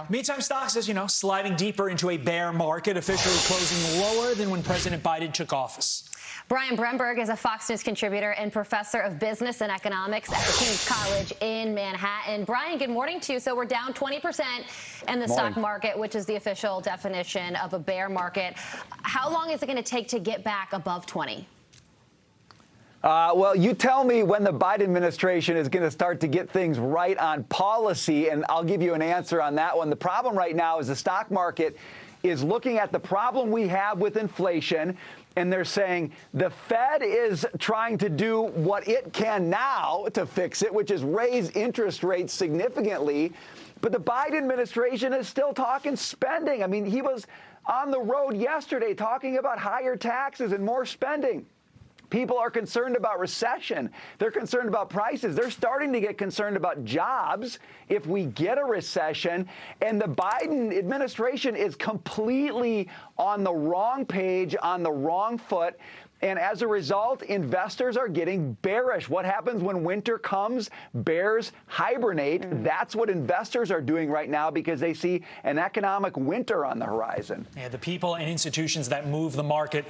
Meantime, stocks, as you know, sliding deeper into a bear market, officially closing lower than when President Biden took office. Brian Brenberg is a Fox News contributor and professor of business and economics at the King's College in Manhattan. Brian, good morning to you. So we're down 20% in the stock market, which is the official definition of a bear market. How long is it going to take to get back above 20? Well, you tell me when the Biden administration is going to start to get things right on policy, and I'll give you an answer on that one. The problem right now is the stock market is looking at the problem we have with inflation, and they're saying the Fed is trying to do what it can now to fix it, which is raise interest rates significantly. But the Biden administration is still talking spending. I mean, he was on the road yesterday talking about higher taxes and more spending. People are concerned about recession. They're concerned about prices. They're starting to get concerned about jobs if we get a recession. And the Biden administration is completely on the wrong page, on the wrong foot. And as a result, investors are getting bearish. What happens when winter comes? Bears hibernate. That's what investors are doing right now because they see an economic winter on the horizon. Yeah, the people and institutions that move the market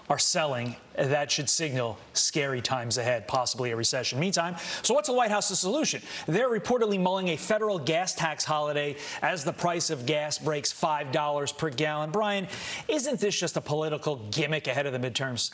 are selling. That should signal scary times ahead, possibly a recession. Meantime, so what's the White House's solution? They're reportedly mulling a federal gas tax holiday as the price of gas breaks $5 per gallon. Brian, isn't this just a political gimmick ahead of the midterms?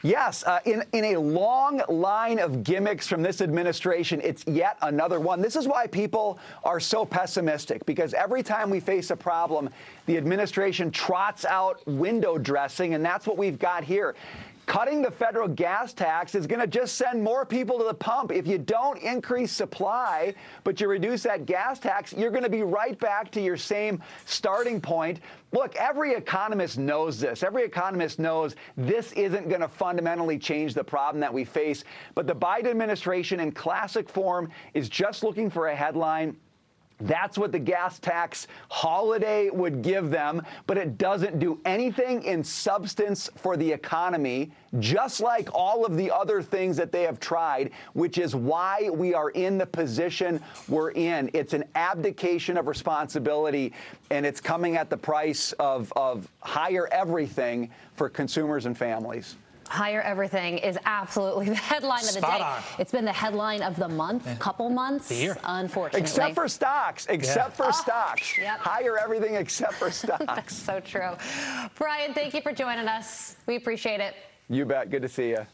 Yes, in a long line of gimmicks from this administration, it's yet another one. This is why people are so pessimistic, because every time we face a problem, the administration trots out window dressing, and that's what we've got here. Cutting the federal gas tax is going to just send more people to the pump. If you don't increase supply, but you reduce that gas tax, you're going to be right back to your same starting point. Look, every economist knows this. Every economist knows this isn't going to fundamentally change the problem that we face. But the Biden administration, in classic form, is just looking for a headline. That's what the gas tax holiday would give them, but it doesn't do anything in substance for the economy, just like all of the other things that they have tried, which is why we are in the position we're in. It's an abdication of responsibility, and it's coming at the price of higher everything for consumers and families. Higher everything is absolutely the headline of the day. It's been the headline of the month, couple months, the year, unfortunately. Except for stocks. Except for stocks. Yep. Higher everything except for stocks. That's so true. Brian, thank you for joining us. We appreciate it. You bet. Good to see you.